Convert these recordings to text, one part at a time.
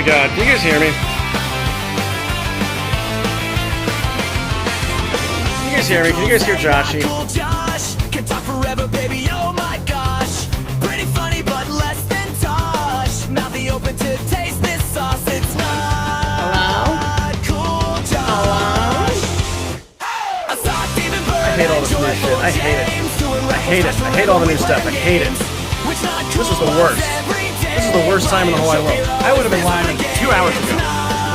my god, can you guys hear me? Can you guys hear me? Can you guys hear Joshy? Can talk forever, baby, oh my gosh. Pretty funny, but less than tosh. Mouthy open to taste this sauce. It's not cool, Josh. I hate all this new shit. I hate it. I hate it. I hate all the new stuff. I hate it. This is the worst. This is the worst time in the whole wide world. I would have been lying 2 hours ago.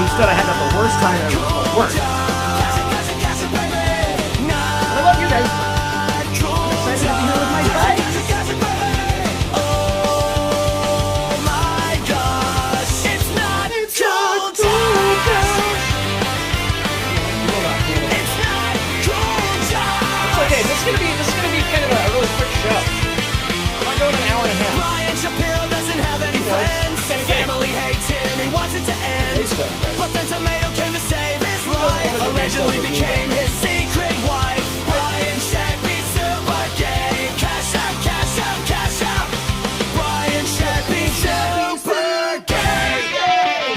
Instead, I had the worst time ever. Worst. I love you guys. I'm excited to be here with my friends. Oh my gosh, it's not cool, Josh. It's not cool, Josh. Okay, this is gonna be kind of a really quick show. I'm going an hour and a half. Brian Shapiro doesn't have any friends. Family hates him, he wants it to end. But then Tomato came to save his life. Allegedly became his secret wife. Brian Shappy, super gay. Cash out, cash out, cash out. Brian Shappy, super gay.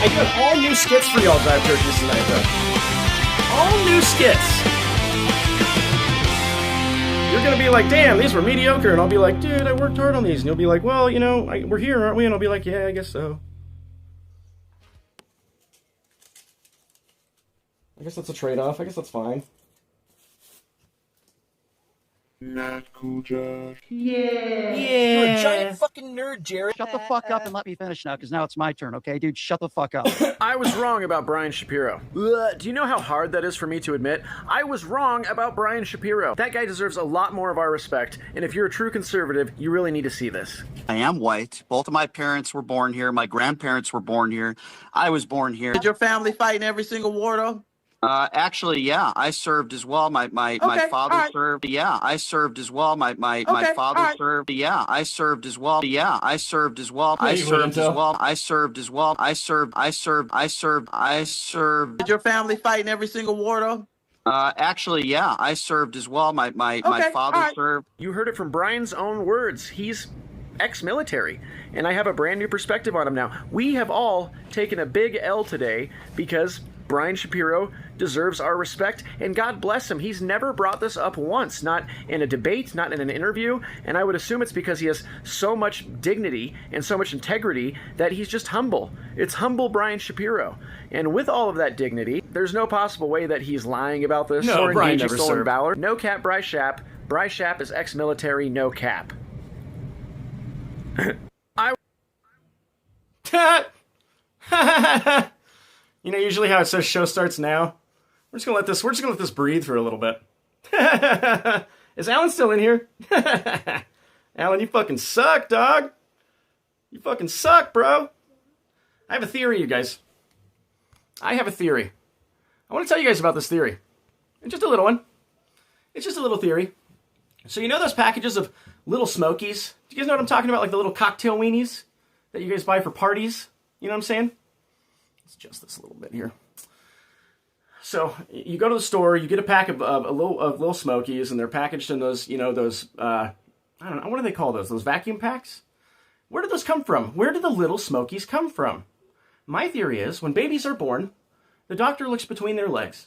I got all new skits for y'all, Drive Churches, tonight, though. All new skits. You're gonna be like, damn, these were mediocre, and I'll be like, dude, I worked hard on these, and you'll be like, well, you know, we're here, aren't we? And I'll be like, yeah, I guess so. I guess that's a trade-off. I guess that's fine. Not cool, Josh. Yeah. You're a giant fucking nerd, Jared. Shut the fuck up and let me finish now, because now it's my turn, okay, dude? Shut the fuck up. I was wrong about Brian Shapiro. Do you know how hard that is for me to admit? I was wrong about Brian Shapiro. That guy deserves a lot more of our respect, and if you're a true conservative, you really need to see this. I am white. Both of my parents were born here. My grandparents were born here. I was born here. Did your family fight in every single war, though? Actually, yeah, I served as well. My father served. Yeah, I served as well. My father served. Yeah, I served as well. Yeah, I served as well. I served as well. I served as well. I served. Did your family fight in every single war, though? Actually, yeah, I served as well. My father served. You heard it from Brian's own words. He's ex-military, and I have a brand new perspective on him now. We have all taken a big L today because Brian Shapiro deserves our respect, and God bless him. He's never brought this up once, not in a debate, not in an interview, and I would assume it's because he has so much dignity and so much integrity that he's just humble. It's humble Brian Shapiro. And with all of that dignity, there's no possible way that he's lying about this or Brian engaging never stolen served. valor. No cap Bryce Shapp. Bryce Shapp is ex-military, no cap. You know, usually how it says show starts now. We're just gonna let this breathe for a little bit. Is Alan still in here? Alan, you fucking suck, dog. You fucking suck, bro. I have a theory, you guys. I have a theory. I want to tell you guys about this theory. It's just a little one. It's just a little theory. So you know those packages of little Smokies? Do you guys know what I'm talking about? Like the little cocktail weenies that you guys buy for parties? You know what I'm saying? Let's adjust this a little bit here. So you go to the store, you get a pack of little Smokies, and they're packaged in those, you know, those, I don't know, what do they call those? Those vacuum packs? Where did those come from? Where did the little Smokies come from? My theory is, when babies are born, the doctor looks between their legs.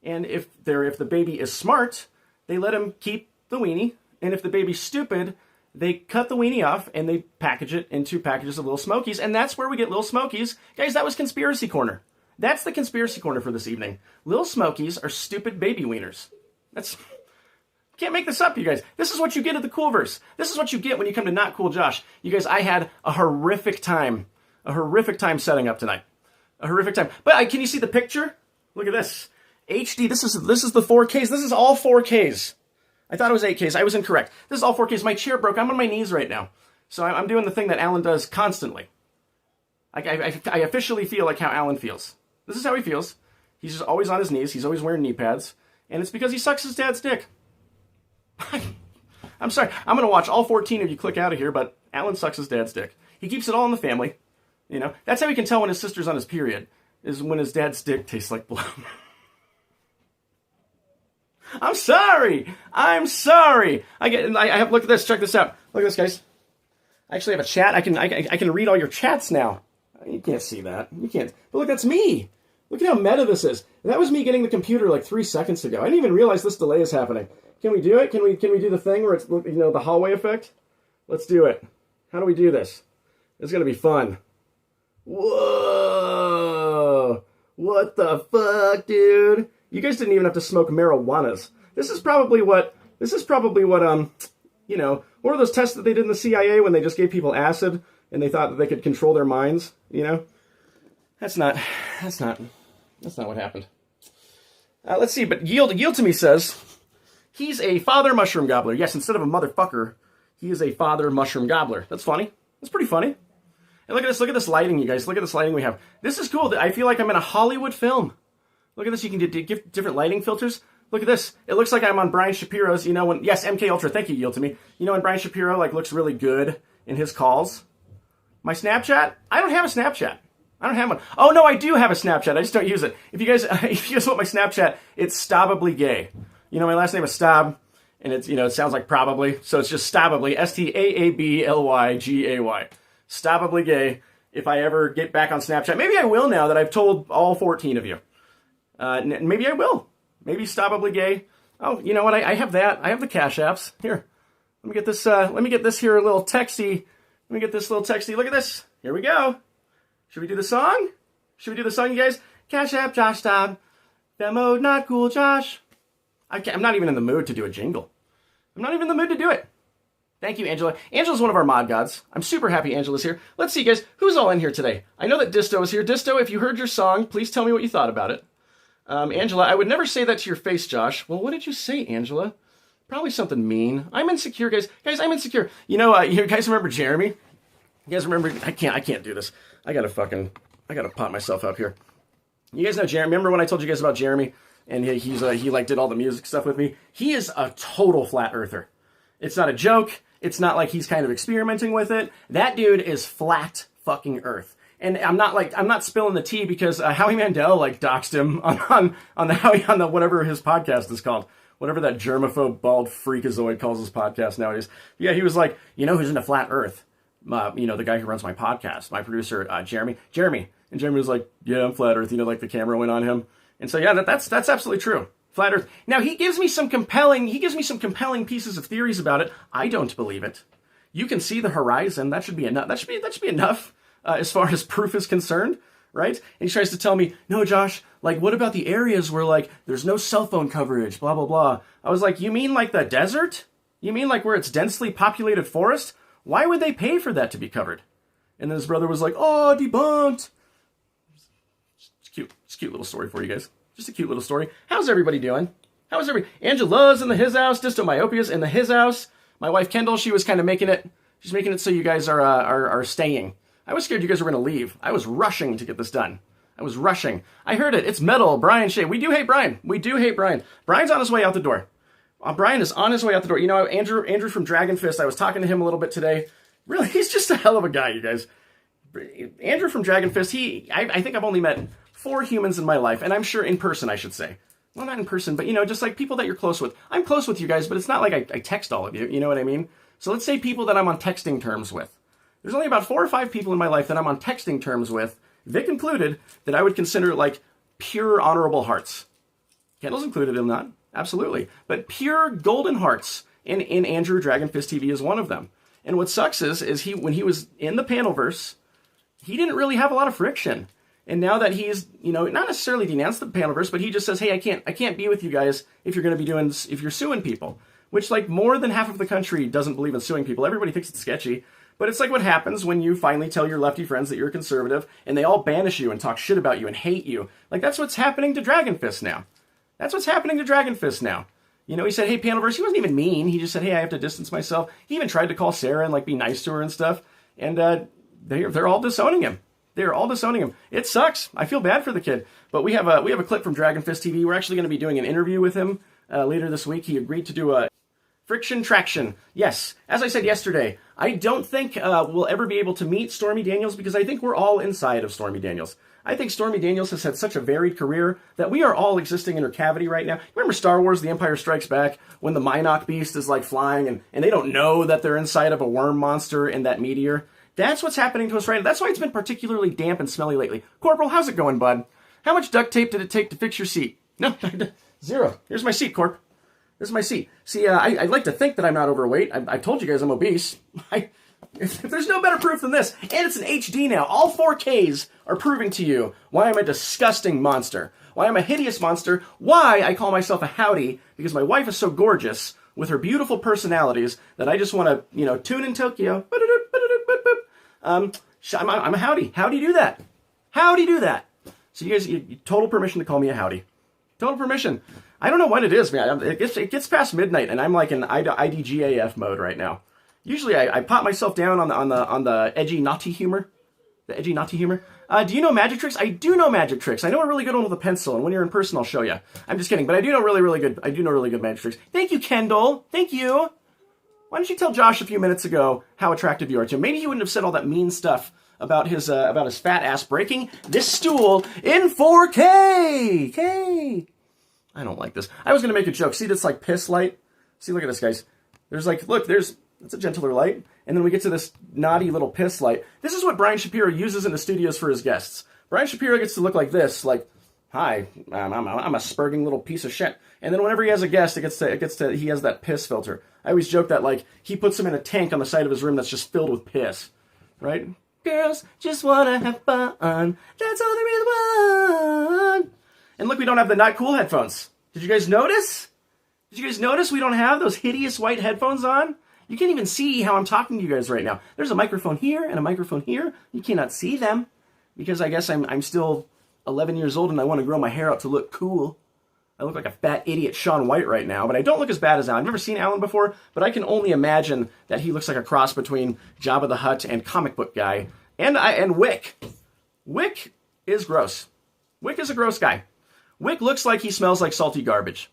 And if the baby is smart, they let him keep the weenie. And if the baby's stupid, they cut the weenie off and they package it into packages of little Smokies. And that's where we get little Smokies. Guys, that was Conspiracy Corner. That's the Conspiracy Corner for this evening. Little Smokies are stupid baby wieners. Can't make this up, you guys. This is what you get at the Coolverse. This is what you get when you come to Not Cool Josh. You guys, I had a horrific time setting up tonight. A horrific time. But can you see the picture? Look at this. HD, this is the 4Ks. This is all 4Ks. I thought it was 8Ks. I was incorrect. This is all 4Ks. My chair broke. I'm on my knees right now. So I'm doing the thing that Alan does constantly. I officially feel like how Alan feels. This is how he feels. He's just always on his knees. He's always wearing knee pads. And it's because he sucks his dad's dick. I'm sorry. I'm going to watch all 14 of you click out of here, but Alan sucks his dad's dick. He keeps it all in the family. You know, that's how he can tell when his sister's on his period, is when his dad's dick tastes like blood. I'm sorry. I have, look at this. Check this out. Look at this, guys. I actually have a chat. I can read all your chats now. You can't see that. You can't. But look, that's me. Look at how meta this is. That was me getting the computer like 3 seconds ago. I didn't even realize this delay is happening. Can we do it? Can we do the thing where it's, you know, the hallway effect? Let's do it. How do we do this? It's going to be fun. Whoa! What the fuck, dude? You guys didn't even have to smoke marijuanas. This is probably what, you know, one of those tests that they did in the CIA when they just gave people acid and they thought that they could control their minds, you know? That's not what happened. Let's see, but Yield to me says, he's a father mushroom gobbler. Yes, instead of a motherfucker, he is a father mushroom gobbler. That's funny. That's pretty funny. And look at this lighting, you guys. Look at this lighting we have. This is cool. I feel like I'm in a Hollywood film. Look at this. You can give different lighting filters. Look at this. It looks like I'm on Brian Shapiro's, you know, when, yes, MK Ultra, thank you, Yield to me. You know when Brian Shapiro, like, looks really good in his calls? My Snapchat? I don't have a Snapchat. I don't have one. Oh, no, I do have a Snapchat. I just don't use it. If you guys want my Snapchat, it's Stabably Gay. You know, my last name is Stab, and it's, you know, it sounds like probably, so it's just Stabably, Staabblygay. Stabably Gay. If I ever get back on Snapchat, maybe I will now that I've told all 14 of you. Maybe I will. Maybe Stabably Gay. Oh, you know what? I have that. I have the Cash Apps. Here. Let me get this here little texty. Let me get this little texty. Look at this. Here we go. Should we do the song? Should we do the song, you guys? Cash App, Josh Stab. Demo, not cool, Josh. I'm not even in the mood to do a jingle. I'm not even in the mood to do it. Thank you, Angela. Angela's one of our mod gods. I'm super happy Angela's here. Let's see, guys. Who's all in here today? I know that Dysto is here. Dysto, if you heard your song, please tell me what you thought about it. Angela, I would never say that to your face, Josh. Well, what did you say, Angela? Probably something mean. I'm insecure, guys. Guys, I'm insecure. You know, you guys remember Jeremy? You guys remember? I can't do this. I gotta pop myself up here. You guys know Jeremy? Remember when I told you guys about Jeremy? And he like did all the music stuff with me? He is a total flat earther. It's not a joke. It's not like he's kind of experimenting with it. That dude is flat fucking earth. And I'm not spilling the tea because Howie Mandel like doxed him on the whatever his podcast is called, whatever that germaphobe bald freakazoid calls his podcast nowadays. Yeah, he was like, you know who's into flat Earth? You know, the guy who runs my podcast, my producer, Jeremy, and Jeremy was like, yeah, I'm flat Earth. You know, like the camera went on him, and so yeah, that's absolutely true. Flat Earth. Now he gives me some compelling pieces of theories about it. I don't believe it. You can see the horizon. That should be enough. That should be enough. As far as proof is concerned, right? And he tries to tell me, no, Josh, like, what about the areas where, like, there's no cell phone coverage, blah, blah, blah. I was like, you mean like the desert? You mean like where it's densely populated forest? Why would they pay for that to be covered? And then his brother was like, oh, debunked. It's cute. It's a cute little story for you guys. Just a cute little story. How's everybody doing? How's everybody? Angela's in the his house. Dystomyopia's in the his house. My wife, Kendall, she was kind of making it. She's making it so you guys are staying. I was scared you guys were going to leave. I was rushing to get this done. I was rushing. I heard it. It's metal. Brian Shea. We do hate Brian. We do hate Brian. Brian's on his way out the door. Brian is on his way out the door. You know, Andrew from Dragonfist, I was talking to him a little bit today. Really, he's just a hell of a guy, you guys. Andrew from Dragonfist, I think I've only met 4 humans in my life, and I'm sure in person, I should say. Well, not in person, but, you know, just like people that you're close with. I'm close with you guys, but it's not like I text all of you. You know what I mean? So let's say people that I'm on texting terms with. There's only about 4 or 5 people in my life that I'm on texting terms with, Vic included, that I would consider like pure honorable hearts. Kendall's included in that, absolutely. But pure golden hearts, and Andrew Dragonfist TV is one of them. And what sucks is when he was in the Panelverse, he didn't really have a lot of friction. And now that he's, you know, not necessarily denounced the Panelverse, but he just says, hey, I can't be with you guys if you're suing people. Which, like, more than half of the country doesn't believe in suing people. Everybody thinks it's sketchy. But it's like what happens when you finally tell your lefty friends that you're a conservative, and they all banish you and talk shit about you and hate you. Like, that's what's happening to Dragonfist now. That's what's happening to Dragonfist now. You know, he said, hey, Panelverse, he wasn't even mean. He just said, hey, I have to distance myself. He even tried to call Sarah and, like, be nice to her and stuff. And they're all disowning him. They're all disowning him. It sucks. I feel bad for the kid. But we have a clip from Dragonfist TV. We're actually going to be doing an interview with him later this week. He agreed to do a Friction Traction. Yes, as I said yesterday, I don't think we'll ever be able to meet Stormy Daniels because I think we're all inside of Stormy Daniels. I think Stormy Daniels has had such a varied career that we are all existing in her cavity right now. Remember Star Wars, The Empire Strikes Back, when the Minok beast is like flying and they don't know that they're inside of a worm monster in that meteor? That's what's happening to us right now. That's why it's been particularly damp and smelly lately. Corporal, how's it going, bud? How much duct tape did it take to fix your seat? No, 0. Here's my seat, Corp. This is my seat. See, I'd like to think that I'm not overweight. I told you guys I'm obese. If there's no better proof than this, and it's an HD now, all 4Ks are proving to you why I'm a disgusting monster, why I'm a hideous monster, why I call myself a howdy, because my wife is so gorgeous with her beautiful personalities that I just want to, tune in Tokyo. I'm a howdy. Howdy do that. Howdy do that. So you guys, total permission to call me a howdy. Total permission. I don't know what it is, man. It gets past midnight, and I'm like in IDGAF mode right now. Usually, I pop myself down on the edgy naughty humor. The edgy naughty humor. Do you know magic tricks? I do know magic tricks. I know a really good one with a pencil, and when you're in person, I'll show you. I'm just kidding, but I do know really good. I do know really good magic tricks. Thank you, Kendall. Thank you. Why didn't you tell Josh a few minutes ago how attractive you are to him? Maybe he wouldn't have said all that mean stuff about his fat ass breaking this stool in 4K. K. I don't like this. I was gonna make a joke. See this like piss light? See, look at this, guys. It's a gentler light. And then we get to this naughty little piss light. This is what Brian Shapiro uses in the studios for his guests. Brian Shapiro gets to look like this, like, hi, I'm a spurging little piece of shit. And then whenever he has a guest, he has that piss filter. I always joke that, like, he puts him in a tank on the side of his room that's just filled with piss. Right? Girls just wanna have fun. That's all they really want. And look, we don't have the Not Cool headphones. Did you guys notice? Did you guys notice we don't have those hideous white headphones on? You can't even see how I'm talking to you guys right now. There's a microphone here and a microphone here. You cannot see them because I guess I'm still 11 years old and I want to grow my hair out to look cool. I look like a fat idiot Shaun White right now, but I don't look as bad as Alan. I've never seen Alan before, but I can only imagine that he looks like a cross between Jabba the Hutt and comic book guy. And Wick. Wick is gross. Wick is a gross guy. Wick looks like he smells like salty garbage.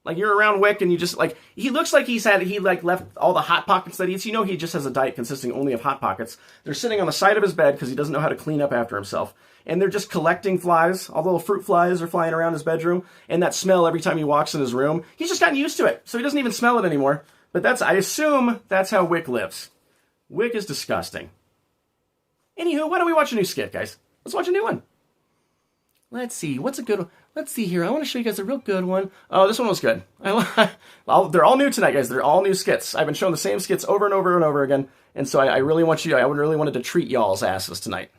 Like, you're around Wick and you just, like, he looks like he left all the Hot Pockets that he eats. You know he just has a diet consisting only of Hot Pockets. They're sitting on the side of his bed because he doesn't know how to clean up after himself. And they're just collecting flies. All the little fruit flies are flying around his bedroom. And that smell every time he walks in his room. He's just gotten used to it. So he doesn't even smell it anymore. But I assume that's how Wick lives. Wick is disgusting. Anywho, why don't we watch a new skit, guys? Let's watch a new one. Let's see. What's a good one? Let's see here. I want to show you guys a real good one. Oh, this one was good. They're all new tonight, guys. They're all new skits. I've been showing the same skits over and over and over again. And so I really wanted to treat y'all's asses tonight.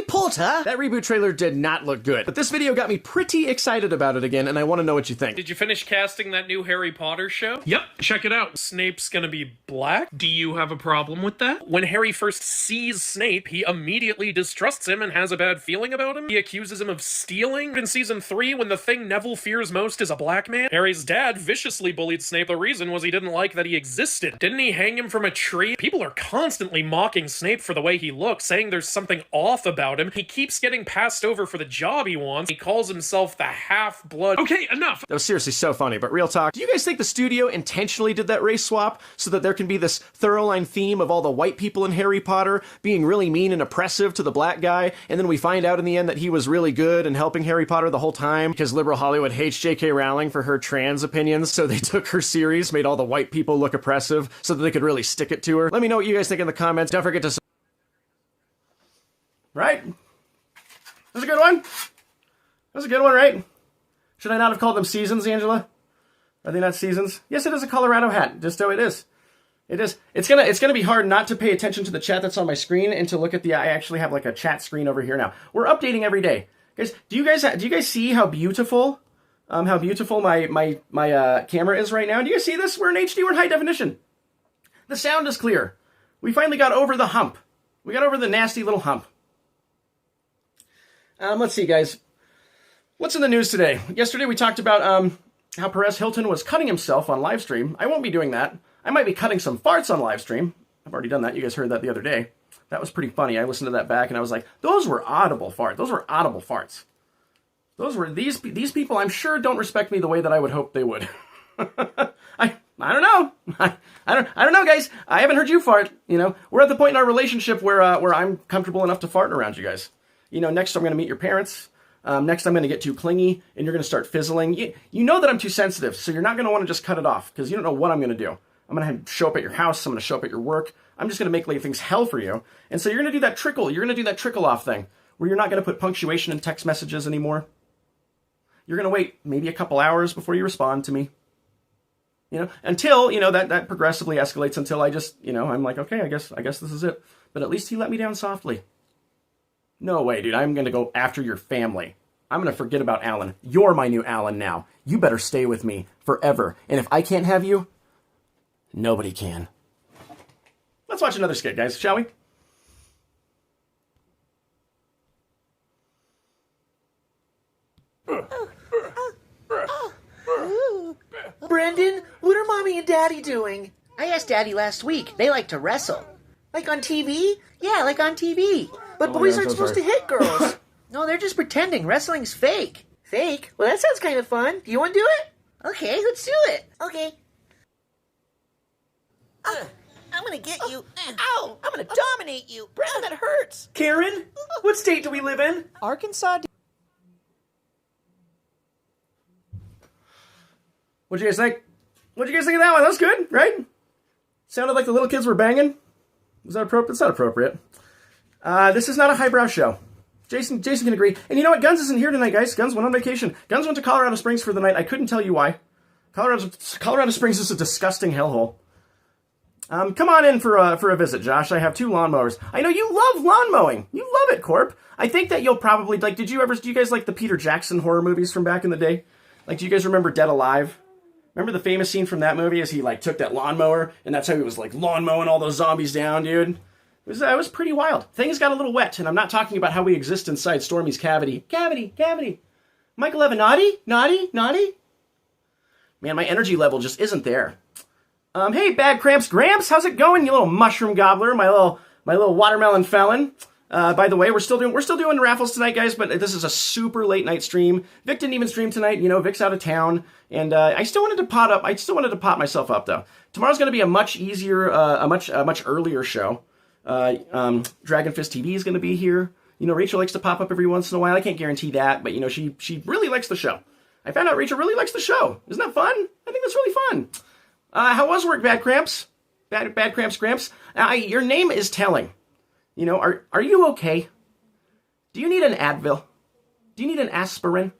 Porter. That reboot trailer did not look good, but this video got me pretty excited about it again, and I want to know what you think. Did you finish casting that new Harry Potter show? Yep, check it out. Snape's gonna be black. Do you have a problem with that? When Harry first sees Snape, he immediately distrusts him and has a bad feeling about him. He accuses him of stealing. In season 3, when the thing Neville fears most is a black man, Harry's dad viciously bullied Snape. The reason was he didn't like that he existed. Didn't he hang him from a tree? People are constantly mocking Snape for the way he looks, saying there's something off about him. He keeps getting passed over for the job he wants. He calls himself the half-blood. Okay, enough! That was seriously so funny, but real talk. Do you guys think the studio intentionally did that race swap so that there can be this thorough line theme of all the white people in Harry Potter being really mean and oppressive to the black guy, and then we find out in the end that he was really good and helping Harry Potter the whole time because liberal Hollywood hates J.K. Rowling for her trans opinions, so they took her series, made all the white people look oppressive so that they could really stick it to her? Let me know what you guys think in the comments. Don't forget to... Right? That was a good one. That was a good one, right? Should I not have called them seasons, Angela? Are they not seasons? Yes, it is a Colorado hat. Dysto, it is. It is. It's gonna be hard not to pay attention to the chat that's on my screen and to look at I actually have like a chat screen over here now. We're updating every day, guys. Do you guys see how beautiful my camera is right now? Do you guys see this? We're in HD. We're in high definition. The sound is clear. We finally got over the hump. We got over the nasty little hump. Let's see, guys. What's in the news today? Yesterday we talked about how Perez Hilton was cutting himself on live stream. I won't be doing that. I might be cutting some farts on live stream. I've already done that. You guys heard that the other day. That was pretty funny. I listened to that back and I was like, those were audible farts. Those were audible farts. Those were these people. I'm sure don't respect me the way that I would hope they would. I don't know. I don't know, guys. I haven't heard you fart. You know, we're at the point in our relationship where I'm comfortable enough to fart around you guys. You know, next I'm going to meet your parents. Next I'm going to get too clingy, and you're going to start fizzling. You know that I'm too sensitive, so you're not going to want to just cut it off, because you don't know what I'm going to do. I'm going to show up at your house. I'm going to show up at your work. I'm just going to make things hell for you. And so you're going to do that trickle. You're going to do that trickle off thing where you're not going to put punctuation in text messages anymore. You're going to wait maybe a couple hours before you respond to me. Until, that progressively escalates until I just, I'm like, okay, I guess this is it. But at least he let me down softly. No way, dude. I'm going to go after your family. I'm going to forget about Alan. You're my new Alan now. You better stay with me forever. And if I can't have you, nobody can. Let's watch another skit, guys, shall we? Brendan, what are Mommy and Daddy doing? I asked Daddy last week. They like to wrestle. Like on TV? Yeah, like on TV. But boys aren't supposed to hit girls. No, they're just pretending. Wrestling's fake. Fake? Well, that sounds kind of fun. Do you want to do it? Okay, let's do it. Okay. I'm gonna get you. Ow! I'm gonna dominate you. Brendan, that hurts. Karen, what state do we live in? Arkansas. What'd you guys think? What'd you guys think of that one? That was good, right? Sounded like the little kids were banging. Was that appropriate? It's not appropriate. This is not a highbrow show. Jason can agree. And you know what? Gunz isn't here tonight, guys. Gunz went on vacation. Gunz went to Colorado Springs for the night. I couldn't tell you why. Colorado Springs is a disgusting hellhole. Come on in for a visit, Josh. I have 2 lawnmowers. I know you love lawn mowing. You love it, Corp. I think that you'll probably like. Do you guys like the Peter Jackson horror movies from back in the day? Like, do you guys remember Dead Alive? Remember the famous scene from that movie as he took that lawnmower and that's how he was lawn mowing all those zombies down, dude. It was pretty wild. Things got a little wet, and I'm not talking about how we exist inside Stormy's cavity. Cavity. Michael Evan, naughty. Man, my energy level just isn't there. Hey, Bad Cramps Gramps, how's it going, you little mushroom gobbler, my little watermelon felon? By the way, we're still doing raffles tonight, guys, but this is a super late night stream. Vic didn't even stream tonight. Vic's out of town, and I still wanted to pot myself up though. Tomorrow's going to be a much easier, a much earlier show. Dragonfist TV is going to be here. Rachel likes to pop up every once in a while. I can't guarantee that, but she really likes the show. I found out Rachel really likes the show. Isn't that fun? I think that's really fun. How was work, Bad Cramps? Bad Cramps Gramps? Your name is telling. Are you okay? Do you need an Advil? Do you need an aspirin?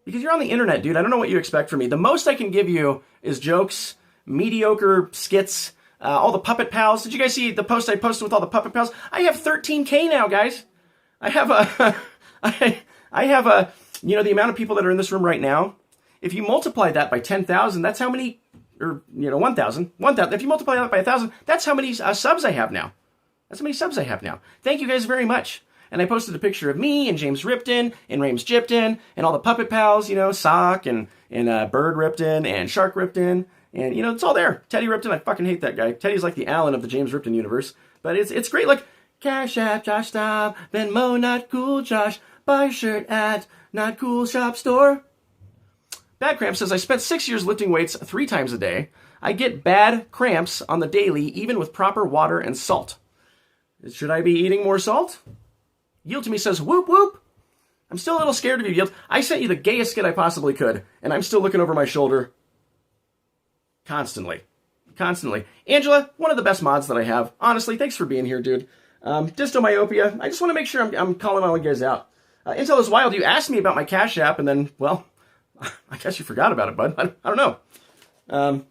Because you're on the internet, dude. I don't know what you expect from me. The most I can give you is jokes, mediocre skits, all the puppet pals. Did you guys see the post I posted with all the puppet pals? I have 13K now, guys. I have the amount of people that are in this room right now. If you multiply that by 10,000, that's how many, or 1,000. If you multiply that by 1,000, that's how many subs I have now. Thank you guys very much. And I posted a picture of me and James Ripton and Rames Jipton and all the puppet pals, Sock and Bird Ripton and Shark Ripton. And, it's all there. Teddy Ripton, I fucking hate that guy. Teddy's like the Alan of the James Ripton universe. But it's great. Look, Cash App, Josh Stop, Venmo, Not Cool, Josh, buy shirt at Not Cool Shop Store. Bad Cramps says, I spent 6 years lifting weights 3 times a day. I get bad cramps on the daily, even with proper water and salt. Should I be eating more salt? Yield to Me says, whoop, whoop. I'm still a little scared of you, Yield. I sent you the gayest skit I possibly could, and I'm still looking over my shoulder. Constantly. Angela, one of the best mods that I have. Honestly, thanks for being here, dude. Dysto Myopia, I just want to make sure I'm calling all you guys out. Intel is Wild, you asked me about my Cash App, and then, well, I guess you forgot about it, bud. I don't know.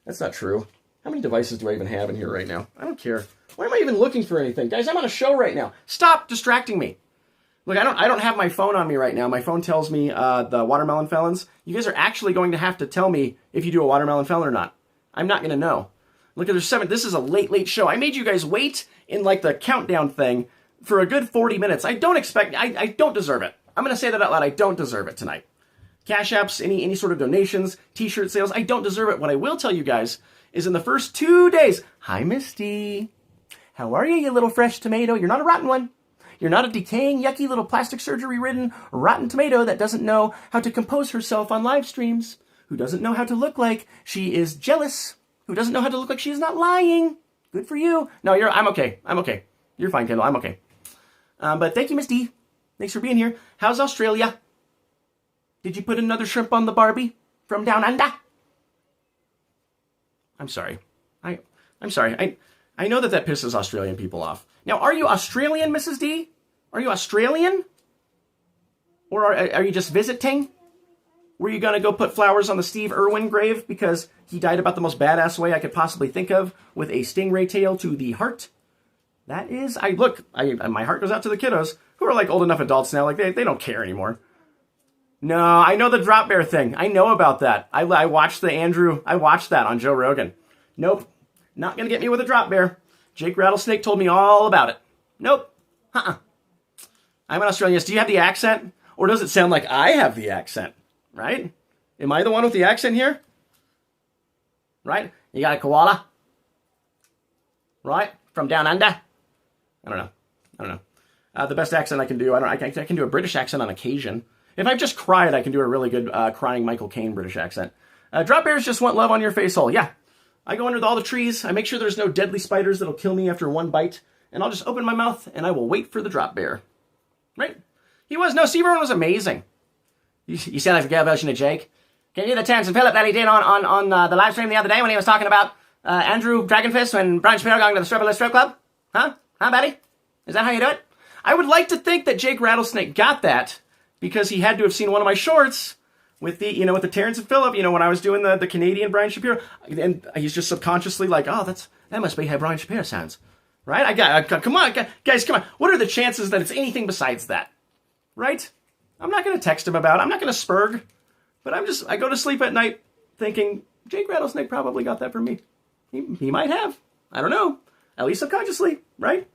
That's not true. How many devices do I even have in here right now? I don't care. Why am I even looking for anything? Guys, I'm on a show right now. Stop distracting me. Look, I don't have my phone on me right now. My phone tells me the watermelon felons. You guys are actually going to have to tell me if you do a watermelon felon or not. I'm not going to know. Look, there's 7. This is a late show. I made you guys wait in the countdown thing for a good 40 minutes. I don't deserve it. I'm going to say that out loud. I don't deserve it tonight. Cash apps, any sort of donations, t-shirt sales, I don't deserve it. What I will tell you guys is in the first 2 days, hi, Misty. How are you little fresh tomato? You're not a rotten one. You're not a decaying, yucky little plastic surgery-ridden rotten tomato that doesn't know how to compose herself on live streams, who doesn't know how to look like she is jealous, who doesn't know how to look like she is not lying. Good for you. No, I'm okay. You're fine, Kendall. I'm okay. But thank you, Miss D. Thanks for being here. How's Australia? Did you put another shrimp on the Barbie from down under? I'm sorry. I'm sorry. I know that pisses Australian people off. Now, are you Australian, Mrs. D? Are you Australian? Or are you just visiting? Were you going to go put flowers on the Steve Irwin grave because he died about the most badass way I could possibly think of, with a stingray tail to the heart? That is, my heart goes out to the kiddos who are like old enough adults now, like they don't care anymore. No, I know the drop bear thing. I know about that. I watched that on Joe Rogan. Nope, not going to get me with a drop bear. Jake Rattlesnake told me all about it. Nope, I'm an Australian. Yes, do you have the accent? Or does it sound like I have the accent? Right? Am I the one with the accent here? Right? You got a koala? Right? From down under? I don't know. The best accent I can do, I can do a British accent on occasion. If I just cried, I can do a really good crying Michael Caine British accent. Drop bears just want love on your face hole. Yeah. I go under all the trees. I make sure there's no deadly spiders that'll kill me after one bite. And I'll just open my mouth and I will wait for the drop bear. Right? Steve Irwin was amazing. You sound like the girl version of Jake. Can you hear the Terrence and Phillip that he did on the live stream the other day when he was talking about Andrew Dragonfist and Brian Shapiro going to the strip club? Huh, buddy? Is that how you do it? I would like to think that Jake Rattlesnake got that because he had to have seen one of my shorts with the, with the Terrence and Phillip, when I was doing the Canadian Brian Shapiro. And he's just subconsciously like, oh, that must be how Brian Shapiro sounds. Right? Come on, guys, come on. What are the chances that it's anything besides that? Right? I'm not going to text him about it. I'm not going to spurg. But I go to sleep at night thinking, Jake Rattlesnake probably got that from me. He might have. I don't know. At least subconsciously, right?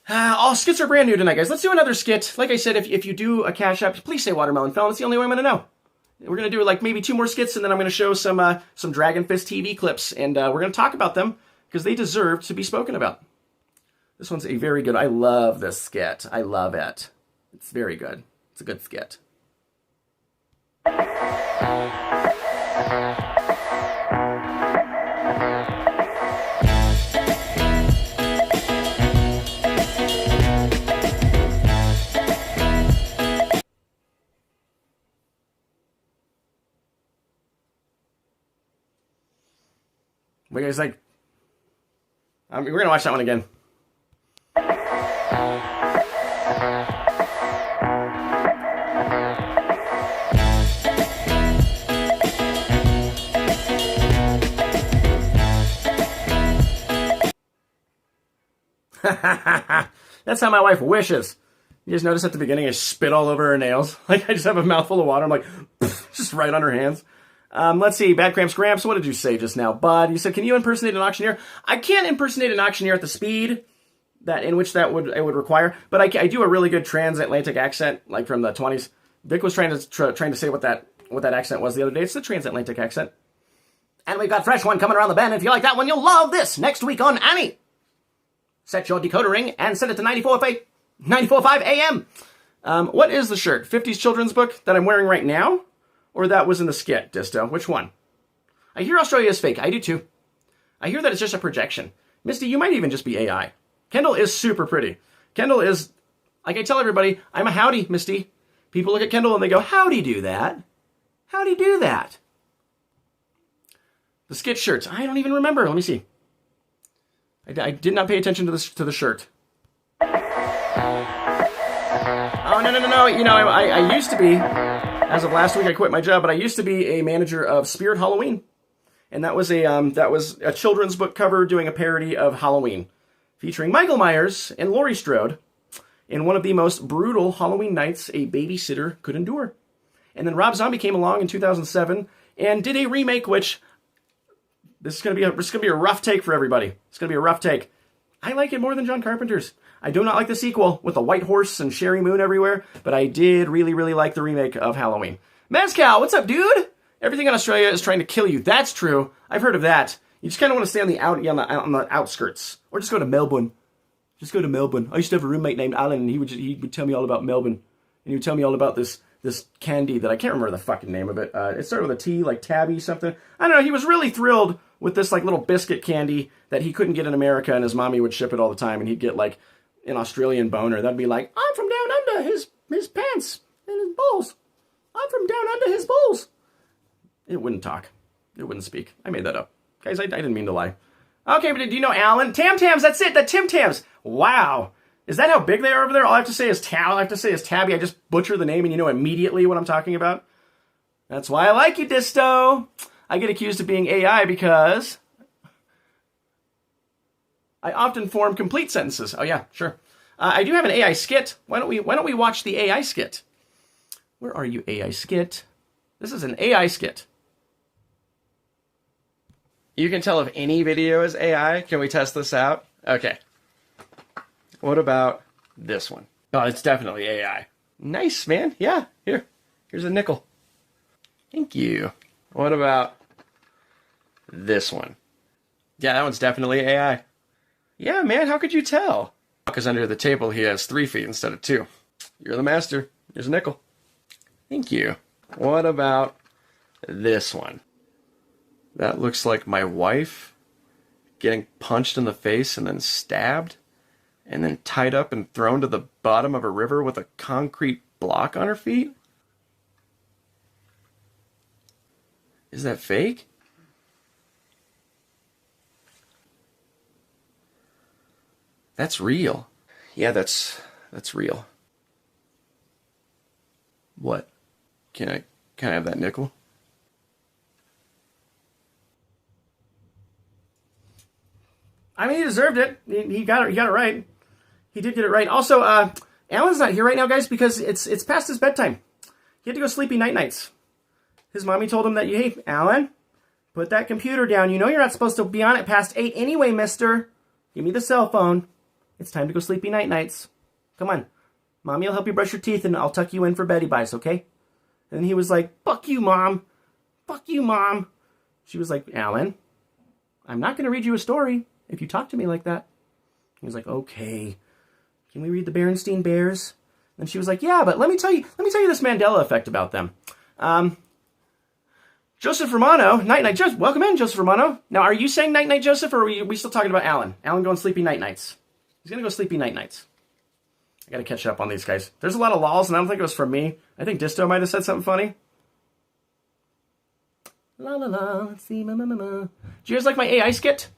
All skits are brand new tonight, guys. Let's do another skit. Like I said, if you do a Cash App, please say Watermelon Felon. It's the only way I'm going to know. We're going to do maybe 2 more skits, and then I'm going to show some Dragonfist TV clips, and we're going to talk about them because they deserve to be spoken about. This one's a very good. I love this skit. I love it. It's very good. It's a good skit. What do you guys think? We're going to watch that one again. That's how my wife wishes. You just notice at the beginning I spit all over her nails. Like I just have a mouthful of water. I'm like, just right on her hands. Let's see. Bad Cramps Gramps. What did you say just now, bud? You said, can you impersonate an auctioneer? I can't impersonate an auctioneer at the speed in which it would require, but I do a really good transatlantic accent, like from the 20s. Vic was trying to say what that accent was the other day. It's the transatlantic accent. And we've got fresh one coming around the bend. If you like that one, you'll love this next week on Annie. Set your decoder ring and set it to 94.5 AM. What is the shirt? 50s children's book that I'm wearing right now? Or that was in the skit, Dysto? Which one? I hear Australia is fake. I do too. I hear that it's just a projection. Misty, you might even just be AI. Kendall is super pretty. Kendall is, like I tell everybody, I'm a howdy, Misty. People look at Kendall and they go, howdy do that? Howdy do that? The skit shirts. I don't even remember. Let me see. I did not pay attention to the shirt. Oh, no. I used to be, as of last week I quit my job, but I used to be a manager of Spirit Halloween. And that was a children's book cover doing a parody of Halloween, featuring Michael Myers and Laurie Strode in one of the most brutal Halloween nights a babysitter could endure. And then Rob Zombie came along in 2007 and did a remake, which this is gonna be a rough take for everybody. It's gonna be a rough take. I like it more than John Carpenter's. I do not like the sequel with the white horse and Sherry Moon everywhere, but I did really, really like the remake of Halloween. Mezcal, what's up, dude? Everything in Australia is trying to kill you. That's true. I've heard of that. You just kind of want to stay on the outskirts, or just go to Melbourne. Just go to Melbourne. I used to have a roommate named Alan, and he would tell me all about Melbourne, and he would tell me all about this candy that I can't remember the fucking name of it. It started with a T, like Tabby something. I don't know. He was really thrilled with this like little biscuit candy that he couldn't get in America, and his mommy would ship it all the time, and he'd get like an Australian boner. That'd be like, I'm from down under his pants and his balls. I'm from down under his balls. It wouldn't talk. It wouldn't speak. I made that up. Guys, I didn't mean to lie. Okay, but do you know Alan? Tam Tams, that's it, the Tim Tams. Wow. Is that how big they are over there? All I have to say is Tabby. I just butcher the name and you know immediately what I'm talking about. That's why I like you, Dysto. I get accused of being AI because I often form complete sentences. Oh yeah, sure. I do have an AI skit. Why don't we watch the AI skit? Where are you, AI skit? This is an AI skit. You can tell if any video is AI. Can we test this out? Okay. What about this one? Oh, it's definitely AI. Nice, man. Yeah, here's a nickel. Thank you. What about this one? Yeah, that one's definitely AI. Yeah, man, how could you tell? Because under the table he has 3 feet instead of 2. You're the master. Here's a nickel. Thank you. What about this one? That looks like my wife getting punched in the face and then stabbed and then tied up and thrown to the bottom of a river with a concrete block on her feet? Is that fake? That's real. Yeah, that's real. What? Can I have that nickel? I mean, he deserved it. He got it right. He did get it right. Also, Alan's not here right now, guys, because it's past his bedtime. He had to go sleepy nights. His mommy told him that, hey, Alan, put that computer down. You know you're not supposed to be on it past 8 anyway, mister. Give me the cell phone. It's time to go sleepy nights. Come on. Mommy will help you brush your teeth, and I'll tuck you in for Betty Buys, okay? And he was like, fuck you, Mom. Fuck you, Mom. She was like, Alan, I'm not going to read you a story if you talk to me like that. He was like, okay. Can we read the Berenstain Bears? And she was like, yeah, but let me tell you this Mandela effect about them. Joseph Romano, night-night, Joseph. Welcome in, Joseph Romano. Now, are you saying night-night, Joseph, or are we still talking about Alan? Alan going sleepy nights. He's going to go sleepy nights. I got to catch up on these guys. There's a lot of lols, and I don't think it was from me. I think Dysto might have said something funny. La la la, let's see, ma ma ma ma. Do you guys like my AI skit?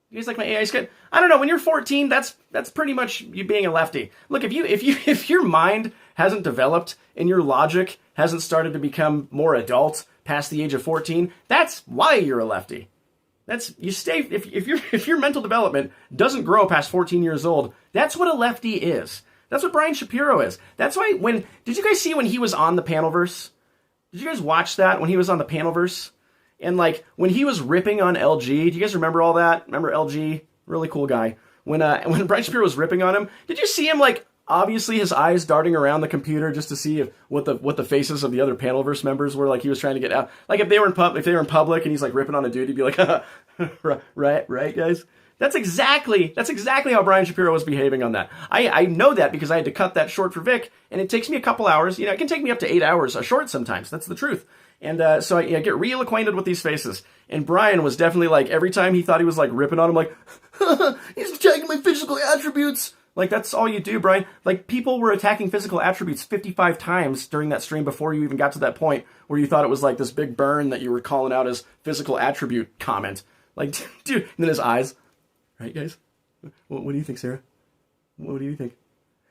You guys like my AI skit? I don't know. When you're 14, that's pretty much you being a lefty. Look, if your mind hasn't developed and your logic hasn't started to become more adult past the age of 14, that's why you're a lefty. If your mental development doesn't grow past 14 years old, that's what a lefty is. That's what Brian Shapiro is. That's why did you guys see when he was on the Panelverse? Did you guys watch that when he was on the Panelverse? And like when he was ripping on LG, do you guys remember all that? Remember LG? Really cool guy. When Brian Shapiro was ripping on him, did you see him like obviously his eyes darting around the computer just to see what the faces of the other Panelverse members were? Like he was trying to get out. Like if they were in public and he's like ripping on a dude, he'd be like, right, guys. That's exactly how Brian Shapiro was behaving on that. I know that because I had to cut that short for Vic, and it takes me a couple hours. You know, it can take me up to 8 hours a short sometimes. That's the truth. And so I get real acquainted with these faces. And Brian was definitely like, every time he thought he was like ripping on him, like, he's attacking my physical attributes. Like, that's all you do, Brian. Like, people were attacking physical attributes 55 times during that stream before you even got to that point where you thought it was like this big burn that you were calling out as physical attribute comment. Like, dude, and then his eyes. Right, guys? What do you think, Sarah? What do you think?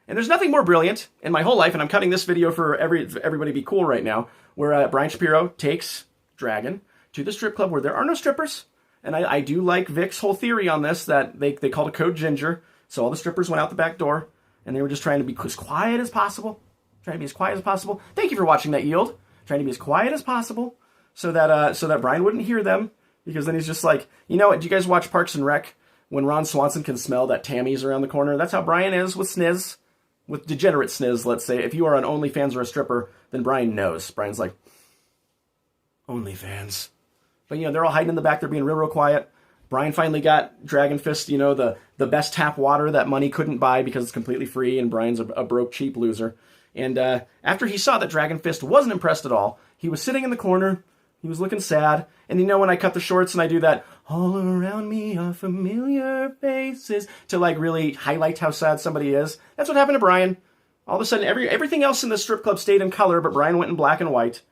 And there's nothing more brilliant in my whole life, and I'm cutting this video for everybody to be cool right now, where Brian Shapiro takes Dragon to the strip club where there are no strippers. And I do like Vic's whole theory on this, that they called a code Ginger, so all the strippers went out the back door, and they were just trying to be as quiet as possible. Trying to be as quiet as possible. Thank you for watching that, Yield. Trying to be as quiet as possible so that Brian wouldn't hear them, because then he's just like, you know what, do you guys watch Parks and Rec? When Ron Swanson can smell that Tammy's around the corner, that's how Brian is with sniz. With degenerate sniz, let's say. If you are on OnlyFans or a stripper, then Brian knows. Brian's like, OnlyFans. But, you know, they're all hiding in the back. They're being real quiet. Brian finally got Dragonfist, you know, the best tap water that money couldn't buy because it's completely free, and Brian's a broke, cheap loser. And after he saw that Dragonfist wasn't impressed at all, he was sitting in the corner. He was looking sad. And you know when I cut the shorts and I do that, all around me are familiar faces, to like really highlight how sad somebody is, that's what happened to Brian. All of a sudden, everything else in the strip club stayed in color, but Brian went in black and white.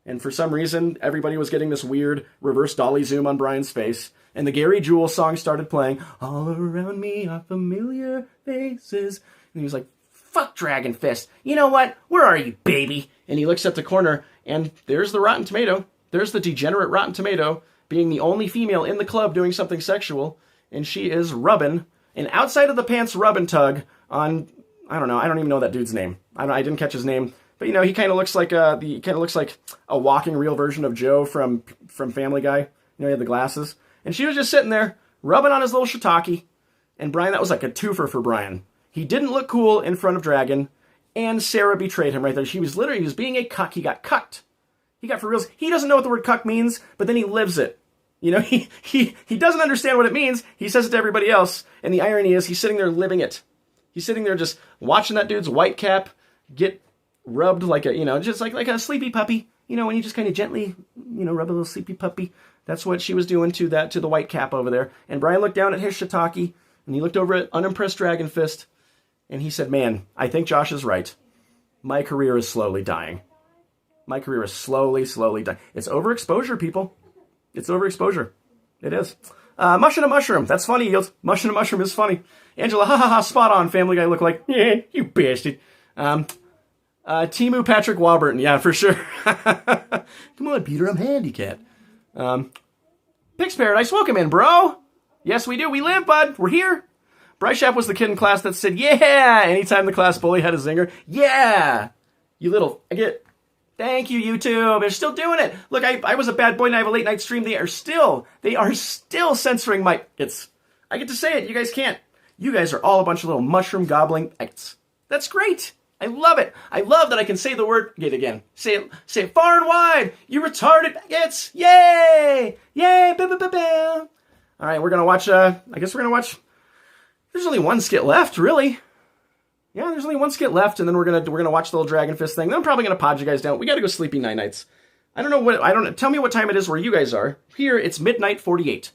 And for some reason, everybody was getting this weird reverse dolly zoom on Brian's face. And the Gary Jewel song started playing. All around me are familiar faces. And he was like, fuck Dragonfist. You know what? Where are you, baby? And he looks at the corner, and there's the Rotten Tomato. There's the degenerate Rotten Tomato, being the only female in the club doing something sexual. And she is rubbing an outside of the pants rub and tug on, I don't know, I don't even know that dude's name. I didn't catch his name. But, you know, he kind of looks like a walking real version of Joe from Family Guy. You know, he had the glasses. And she was just sitting there, rubbing on his little shiitake. And Brian, that was like a twofer for Brian. He didn't look cool in front of Dragon, and Sarah betrayed him right there. He was being a cuck. He got cucked. He got for reals. He doesn't know what the word cuck means, but then he lives it. You know, he doesn't understand what it means. He says it to everybody else. And the irony is he's sitting there living it. He's sitting there just watching that dude's white cap get rubbed like a, you know, just like a sleepy puppy. You know, when you just kind of gently, you know, rub a little sleepy puppy. That's what she was doing to the white cap over there. And Brian looked down at his shiitake, and he looked over at unimpressed Dragonfist, and he said, man, I think Josh is right. My career is slowly dying. My career is slowly dying. It's overexposure, people. It's overexposure. It is. Mush and a mushroom. That's funny, Yield. Mush and a mushroom is funny. Angela, ha ha ha, spot on. Family Guy look like, yeah, you bastard. Timu Patrick Warburton. Yeah, for sure. Come on, Peter, I'm handicapped. Pix Paradise, welcome in, bro. Yes, we do. We live, bud. We're here. Bryce Shap was the kid in class that said, yeah, anytime the class bully had a zinger. Yeah. You little, thank you, YouTube. They're still doing it. Look, I was a bad boy and I have a late night stream. They are still censoring my, I get to say it. You guys can't. You guys are all a bunch of little mushroom gobbling. That's great. I love it. I love that I can say the word, get it again. Say it far and wide. You retarded. Yay. Yay. All right, we're going to watch, I guess we're going to watch, there's only one skit left, really. Yeah, there's only one skit left, and then we're gonna watch the little Dragonfist thing. Then I'm probably gonna pod you guys down. We gotta go sleepy nights. Tell me what time it is where you guys are. Here, it's midnight 48.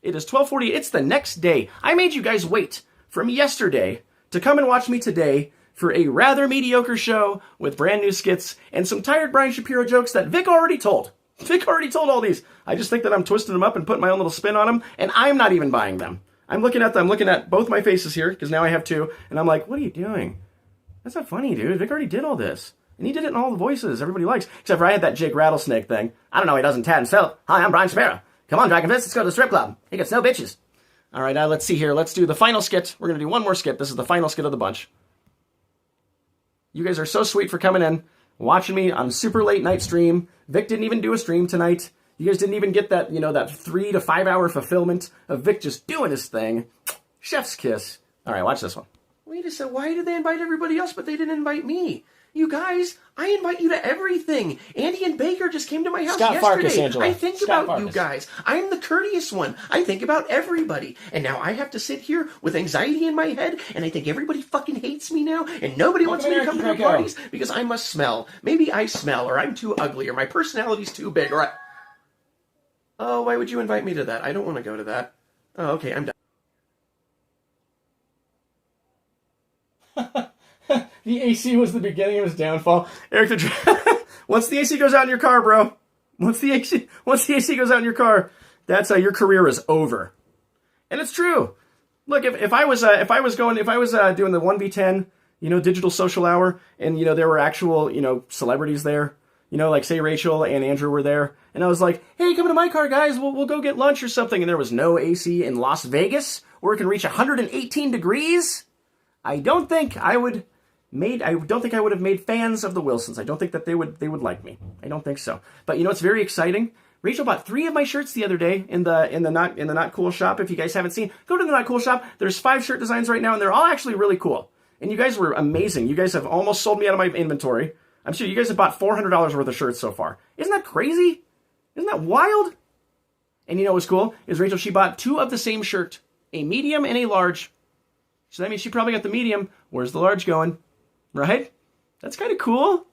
It is 12:48. It's the next day. I made you guys wait from yesterday to come and watch me today for a rather mediocre show with brand new skits and some tired Brian Shapiro jokes that Vic already told. Vic already told all these. I just think that I'm twisting them up and putting my own little spin on them, and I'm not even buying them. I'm looking at both my faces here, because now I have two, and I'm like, what are you doing? That's not funny, dude. Vic already did all this. And he did it in all the voices everybody likes. Except for I had that Jake Rattlesnake thing. I don't know, he doesn't tat himself. Hi, I'm Brian Shapiro. Come on, Dragonfist, let's go to the strip club. He gets no bitches. All right, let's see here. Let's do the final skit. We're going to do one more skit. This is the final skit of the bunch. You guys are so sweet for coming in, watching me on super late night stream. Vic didn't even do a stream tonight. You guys didn't even get that, that 3 to 5 hour fulfillment of Vic just doing his thing. Chef's kiss. All right, watch this one. Wait a second. Why did they invite everybody else, but they didn't invite me? You guys, I invite you to everything. Andy and Baker just came to my house Scott yesterday. Farkas, Angela. I think Scott about Farkas. you guys. I'm the courteous one. I think about everybody. And now I have to sit here with anxiety in my head, and I think everybody fucking hates me now, and nobody wants me to come to their parties because I must smell. Maybe I smell, or I'm too ugly, or my personality's too big, or Oh, why would you invite me to that? I don't want to go to that. Oh, okay, I'm done. The AC was the beginning of his downfall. Eric once the AC goes out in your car, bro. Once the AC goes out in your car, that's your career is over. And it's true. Look, if I was doing the 1v10, digital social hour, and there were actual, celebrities there, like say Rachel and Andrew were there, and I was like, hey, come to my car, guys, we'll go get lunch or something, and there was no AC in Las Vegas, where it can reach 118 degrees, I don't think I would have made fans of the Wilsons. I don't think that they would like me. I don't think so. But it's very exciting. Rachel bought 3 of my shirts the other day in the Not Cool shop. If you guys haven't seen, go to the Not Cool shop. There's 5 shirt designs right now, and they're all actually really cool. And you guys were amazing. You guys have almost sold me out of my inventory. I'm sure you guys have bought $400 worth of shirts so far. Isn't that crazy? Isn't that wild? And what's cool is Rachel, she bought 2 of the same shirt, a medium and a large. So that means she probably got the medium. Where's the large going? Right? That's kind of cool.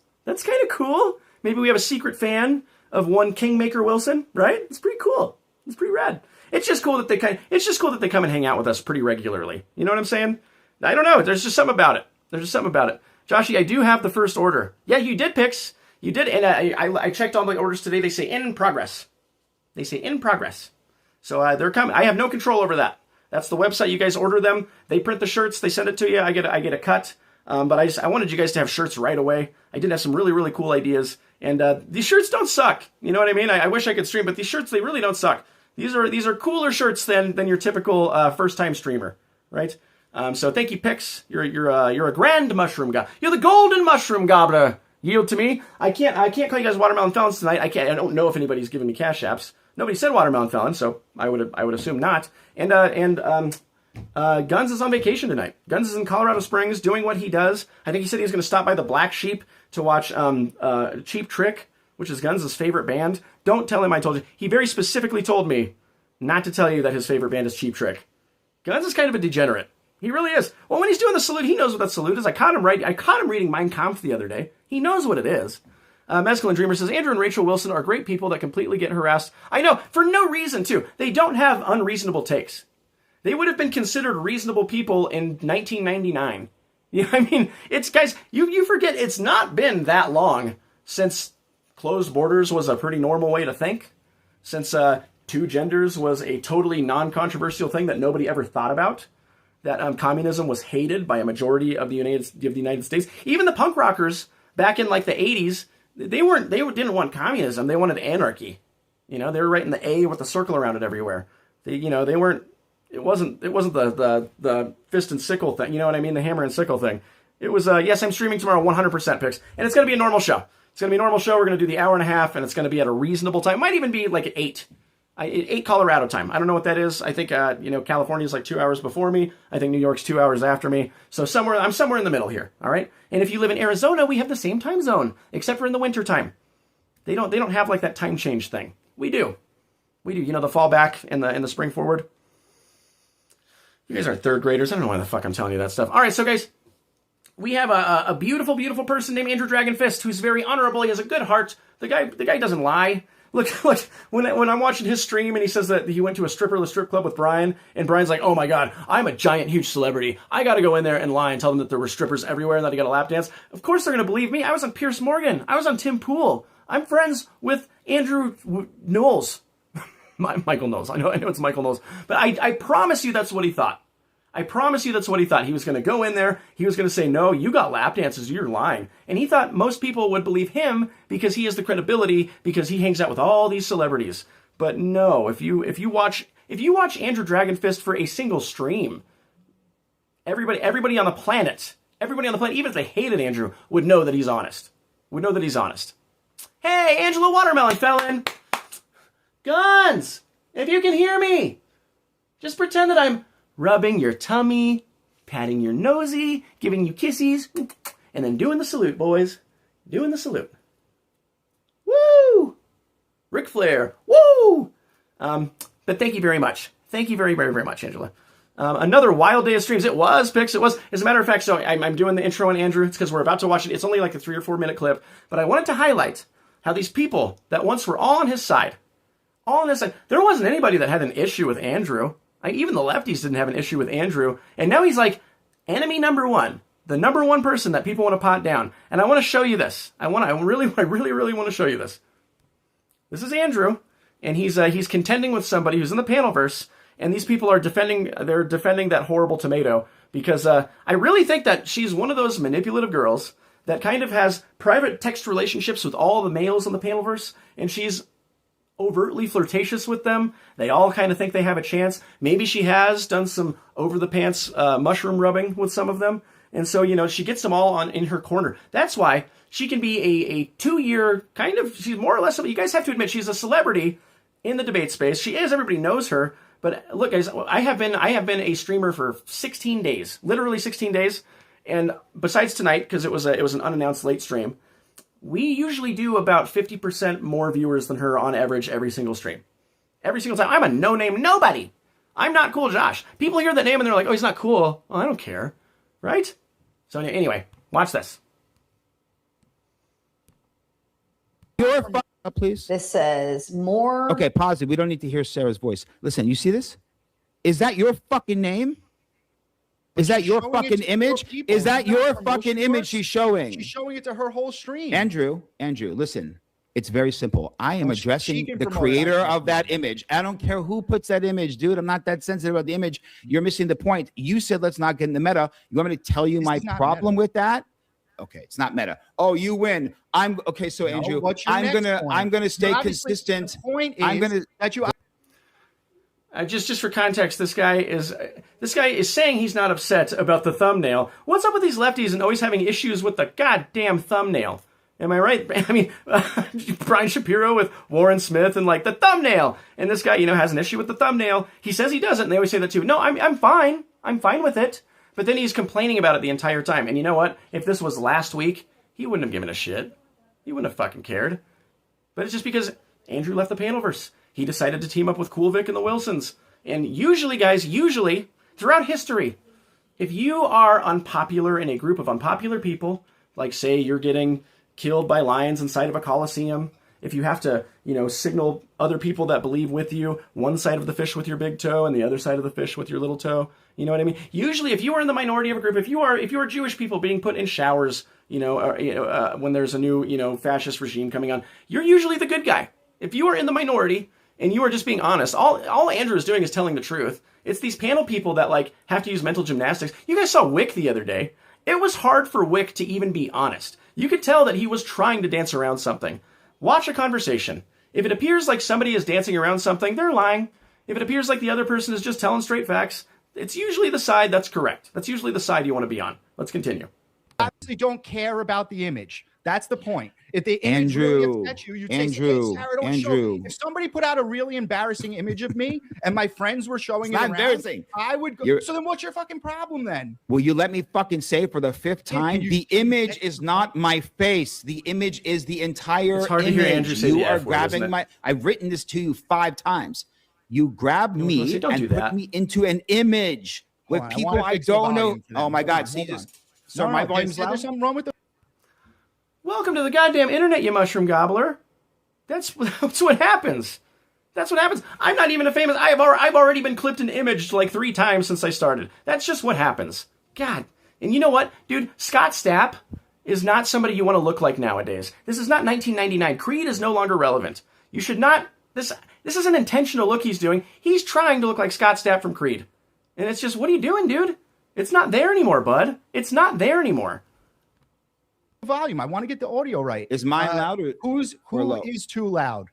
Maybe we have a secret fan of one Kingmaker Wilson, right? It's pretty cool. It's pretty rad. It's just cool that they come and hang out with us pretty regularly. You know what I'm saying? I don't know. There's just something about it. Joshy, I do have the first order. Yeah, you did, Pix. You did, and I checked all the orders today. They say in progress. They say in progress. So they're coming. I have no control over that. That's the website. You guys order them. They print the shirts. They send it to you. I get a cut. But I wanted you guys to have shirts right away. I did have some really, really cool ideas. And these shirts don't suck. You know what I mean? I wish I could stream, but these shirts, they really don't suck. These are cooler shirts than your typical first-time streamer, right? So thank you, Pix. You're a grand mushroom guy. You're the golden mushroom gobbler. Yield to me. I can't call you guys watermelon felons tonight. I don't know if anybody's giving me cash apps. Nobody said watermelon felon, so I would assume not. And Gunz is on vacation tonight. Gunz is in Colorado Springs doing what he does. I think he said he was going to stop by the Black Sheep to watch Cheap Trick, which is Gunz's favorite band. Don't tell him I told you. He very specifically told me not to tell you that his favorite band is Cheap Trick. Gunz is kind of a degenerate. He really is. Well, when he's doing the salute, he knows what that salute is. I caught him reading Mein Kampf the other day. He knows what it is. Mezcal and Dreamer says, Andrew and Rachel Wilson are great people that completely get harassed. I know, for no reason, too. They don't have unreasonable takes. They would have been considered reasonable people in 1999. You know, I mean, it's, guys, you forget it's not been that long since closed borders was a pretty normal way to think. Since two genders was a totally non-controversial thing that nobody ever thought about. That communism was hated by a majority of the United States. Even the punk rockers back in like the 80s, they didn't want communism. They wanted anarchy. You know, they were writing the A with the circle around it everywhere. They weren't. It wasn't the fist and sickle thing. You know what I mean? The hammer and sickle thing. It was yes, I'm streaming tomorrow 100% Pix, and it's gonna be a normal show. It's gonna be a normal show. We're gonna do the hour and a half, and it's gonna be at a reasonable time. It might even be like at 8. 8 Colorado time. I don't know what that is. I think California's like 2 hours before me. I think New York's 2 hours after me. So I'm somewhere in the middle here. All right. And if you live in Arizona, we have the same time zone, except for in the winter time. They don't have like that time change thing. We do. You know, the fall back and the spring forward. You guys are third graders. I don't know why the fuck I'm telling you that stuff. All right, so guys, we have a beautiful, beautiful person named Andrew Dragonfist who's very honorable. He has a good heart. The guy doesn't lie. Look, when I'm watching his stream and he says that he went to a stripperless strip club with Brian, and Brian's like, oh my god, I'm a giant, huge celebrity. I gotta go in there and lie and tell them that there were strippers everywhere and that I got a lap dance. Of course they're gonna believe me. I was on Pierce Morgan. I was on Tim Pool. I'm friends with Andrew Knowles. Michael Knowles. I know it's Michael Knowles. But I promise you that's what he thought. I promise you that's what he thought. He was going to go in there. He was going to say, no, you got lap dances. You're lying. And he thought most people would believe him because he has the credibility, because he hangs out with all these celebrities. But no, if you watch Andrew Dragonfist for a single stream, everybody on the planet, even if they hated Andrew, would know that he's honest. Hey, Angela Watermelon Felon. Gunz, if you can hear me, just pretend that I'm rubbing your tummy, patting your nosy, giving you kissies, and then doing the salute, boys. Doing the salute. Woo! Ric Flair. Woo! But thank you very much. Thank you very, very, very much, Angela. Another wild day of streams. It was, Pix. It was. As a matter of fact, so I'm doing the intro on Andrew. It's because we're about to watch it. It's only like a 3 or 4 minute clip. But I wanted to highlight how these people that once were all on his side, there wasn't anybody that had an issue with Andrew. Even the lefties didn't have an issue with Andrew. And now he's like enemy number one. The number one person that people want to pot down. And I want to show you this. I really want to show you this. This is Andrew. And he's contending with somebody who's in the Panelverse. And these people are defending that horrible tomato. Because I really think that she's one of those manipulative girls that kind of has private text relationships with all the males in the Panelverse. And she's overtly flirtatious with them. They all kind of think they have a chance. Maybe she has done some over-the-pants mushroom rubbing with some of them. And so, she gets them all in her corner. That's why she can be a 2-year she's more or less, you guys have to admit, she's a celebrity in the debate space. She is, everybody knows her. But look, guys, I have been a streamer for 16 days, literally 16 days. And besides tonight, because it was an unannounced late stream, we usually do about 50% more viewers than her on average every single stream. Every single time. I'm a no-name nobody. I'm not cool Josh. People hear that name and they're like, oh, he's not cool. Well, I don't care. Right? So anyway, watch this. Your up, please. This says more. Okay, pause it. We don't need to hear Sarah's voice. Listen, you see this? Is that your fucking name? Is that your showing it fucking to image? more people. Is that It's not your promotion fucking for image us. she's showing? She's showing it to her whole stream. Andrew, listen. It's very simple. I am Well, she addressing can the promote it. creator I of that image. I don't care who puts that image, dude. I'm not that sensitive about the image. You're missing the point. You said let's not get in the meta. You want me to tell you This my is not problem meta. with that? Okay, it's not meta. Oh, you win. I'm okay. So No, Andrew, what's your I'm next gonna point? stay Obviously, consistent. The point is I'm gonna that you. Just for context, this guy is saying he's not upset about the thumbnail. What's up with these lefties and always having issues with the goddamn thumbnail? Am I right? I mean, Brian Shapiro with Warren Smith and like the thumbnail, and this guy, has an issue with the thumbnail. He says he doesn't, and they always say that too. No, I'm fine. I'm fine with it. But then he's complaining about it the entire time. And you know what? If this was last week, he wouldn't have given a shit. He wouldn't have fucking cared. But it's just because Andrew left the Panelverse. He decided to team up with Cool Vic and the Wilsons. And usually, guys, throughout history, if you are unpopular in a group of unpopular people, like say you're getting killed by lions inside of a coliseum, if you have to, signal other people that believe with you, one side of the fish with your big toe and the other side of the fish with your little toe, you know what I mean? Usually, if you are in the minority of a group, if you are Jewish people being put in showers, when there's a new, fascist regime coming on, you're usually the good guy. If you are in the minority and you are just being honest, all Andrew is doing is telling the truth. It's these panel people that have to use mental gymnastics. You guys saw Wick the other day. It was hard for Wick to even be honest. You could tell that he was trying to dance around something. Watch a conversation. If it appears like somebody is dancing around something, they're lying. If it appears like the other person is just telling straight facts, it's usually the side that's correct. That's usually the side you want to be on. Let's continue. Obviously don't care about the image. That's the point. If the image really upsets you, you'd say, hey, Sarah, don't show. If somebody put out a really embarrassing image of me and my friends were showing it around, embarrassing. I would go. So then what's your fucking problem then? Will you let me fucking say for the fifth time? The image is not my face. The image is the entire It's hard image. to hear Andrew say You the are F word, grabbing isn't it? I've written this to you 5 times. You grab me Don't do and put that. me into an image with Hold on, people wanna I fix the don't know. volume for them. Oh my Hold God. on, See hold this? on. So my volume's loud? There's something wrong with the. Welcome to the goddamn internet, you mushroom gobbler. That's what happens. That's what happens. I'm not even a famous. I've already been clipped and imaged 3 times since I started. That's just what happens. God. And you know what, dude? Scott Stapp is not somebody you want to look like nowadays. This is not 1999. Creed is no longer relevant. You should not. This is an intentional look he's doing. He's trying to look like Scott Stapp from Creed. And it's just, what are you doing, dude? It's not there anymore, bud. It's not there anymore. Volume. I want to get the audio right. Is mine loud or Who low? is too loud?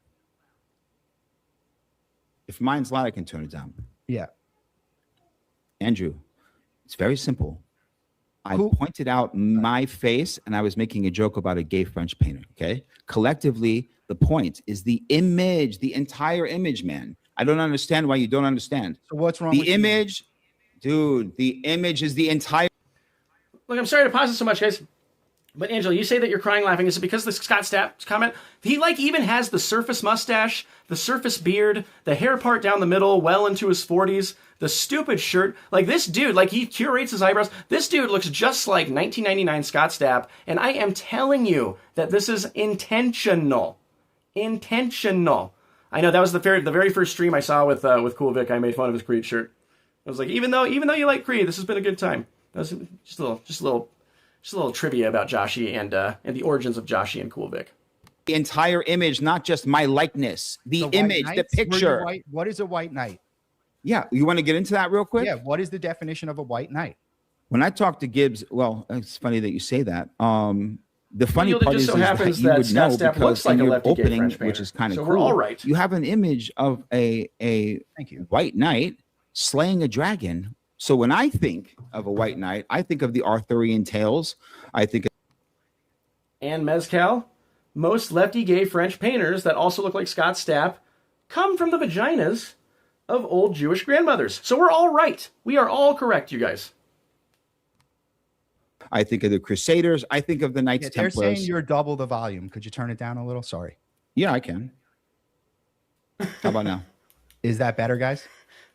If mine's loud, I can turn it down. Yeah. Andrew, it's very simple. I pointed out my face and I was making a joke about a gay French painter. Okay. Collectively, the point is the image, the entire image, man. I don't understand why you don't understand. So what's wrong The with image, dude, the image is the entire. Look, I'm sorry to pause it so much, guys. But Angela, you say that you're crying laughing. Is it because of the Scott Stapp comment? He even has the surface mustache, the surface beard, the hair part down the middle, well into his 40s, the stupid shirt. This dude, he curates his eyebrows. This dude looks just like 1999 Scott Stapp. And I am telling you that this is intentional. Intentional. I know that was the very first stream I saw with Cool Vic. I made fun of his Creed shirt. I was like, even though you like Creed, this has been a good time. That was just a little trivia about Joshi and the origins of Joshi and Cool Vic. The entire image, not just my likeness. The image, the picture. What is a white knight? Yeah, you want to get into that real quick? Yeah, what is the definition of a white knight? When I talked to Gibbs, well, it's funny that you say that. The funny part just is so that happens you that would know Scott Stapp because looks like in a your lefty gay opening, French painter. which is kind of So cool, we're all right. You have an image of a Thank you. white knight slaying a dragon. So when I think of a white knight, I think of the Arthurian tales. I think And mezcal, most lefty gay French painters that also look like Scott Stapp come from the vaginas of old Jewish grandmothers. So we're all right. We are all correct, you guys. I think of the Crusaders. I think of the Knights They're Templars. saying you're double the volume. Could you turn it down a little? Sorry. Yeah, I can. How about now? Is that better, guys?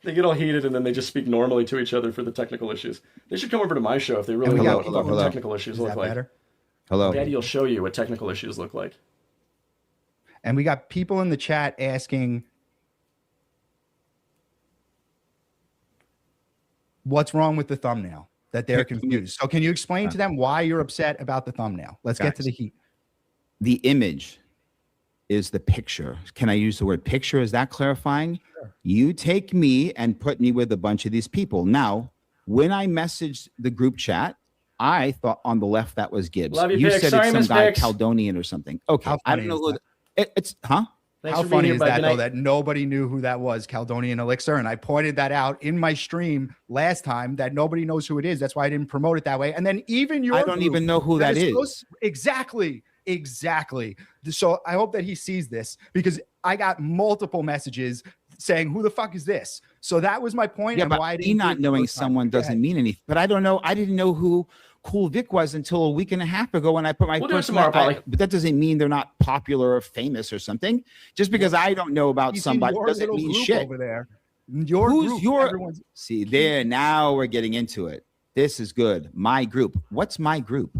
They get all heated and then they just speak normally to each other for the technical issues. They should come over to my show if they really know what technical issues Is look that like. better? Hello. Daddy will show you what technical issues look like. And we got people in the chat asking, what's wrong with the thumbnail? that they're confused. So can you explain to them why you're upset about the thumbnail? Let's get to the heat. The image is the picture. Can I use the word picture? Is that clarifying? Sure. You take me and put me with a bunch of these people. Now, when I messaged the group chat, I thought on the left that was Gibbs. Love you, you Pix. said Sorry, it's some Miss guy Pix. Caledonian or something. Okay, I don't know who it's huh? Thanks How for being funny here, is bud. that, Good though, night. that nobody knew who that was, Caledonian Elixir? And I pointed that out in my stream last time that nobody knows who it is. That's why I didn't promote it that way. And then even your I don't even know who that is. Exactly. So I hope that he sees this, because I got multiple messages saying, who the fuck is this? So that was my point. Yeah, and but why I me didn't not knowing someone doesn't mean anything. But I don't know. I didn't know who Cool Vic was until a week and a half ago when I put my We'll do it tomorrow, Polly. But that doesn't mean they're not popular or famous or something. Just because I don't know about He's somebody in your doesn't little mean group shit. over there. Your Who's group, your everyone's- See there, now we're getting into it. This is good. My group. What's my group?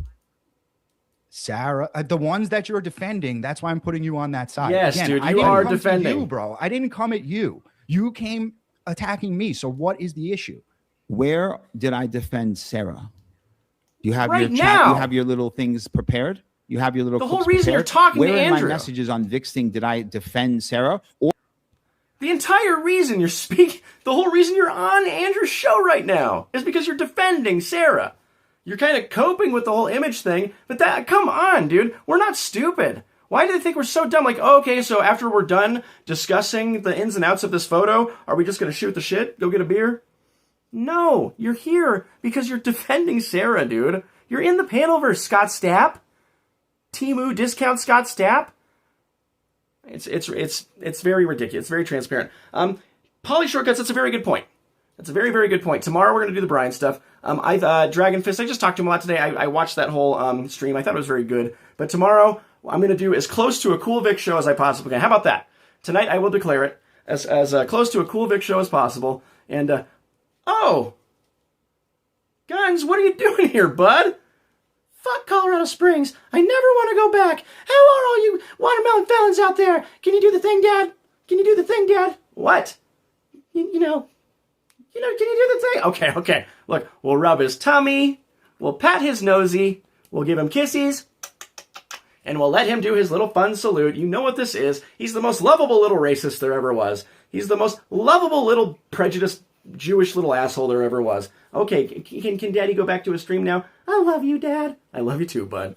Sarah, the ones that you're defending, that's why I'm putting you on that side. Yes, dude, I you didn't are come to defending. you, bro. I didn't come at you. You came attacking me. So what is the issue? Where did I defend Sarah? You have Right your chat, now. you have your little things prepared? You have your little The whole clips reason you're prepared? talking to Where in Andrew. my messages on Vic's thing did I defend Sarah? Or The entire reason you're speaking, the whole reason you're on Andrew's show right now is because you're defending Sarah. You're kind of coping with the whole image thing, but come on, dude. We're not stupid. Why do they think we're so dumb? Like, oh, okay, so after we're done discussing the ins and outs of this photo, are we just going to shoot the shit? Go get a beer? No, you're here because you're defending Sarah, dude. You're in the panel versus Scott Stapp. Temu discount Scott Stapp. It's very ridiculous. It's very transparent. Poly shortcuts. That's a very good point. That's a very, very good point. Tomorrow we're going to do the Brian stuff. Dragonfist, I just talked to him a lot today. I watched that whole stream. I thought it was very good. But tomorrow I'm going to do as close to a Cool Vic show as I possibly can. How about that? Tonight I will declare it as close to a Cool Vic show as possible. And, oh! Gunz, what are you doing here, bud? Fuck Colorado Springs. I never want to go back. How are all you watermelon felons out there? Can you do the thing, Dad? Can you do the thing, Dad? What? You know, can you do the thing? Okay. Look, we'll rub his tummy. We'll pat his nosy. We'll give him kissies. And we'll let him do his little fun salute. You know what this is. He's the most lovable little racist there ever was. He's the most lovable little prejudiced Jewish little asshole there ever was. Okay, can Daddy go back to his stream now? I love you, Dad. I love you too, bud.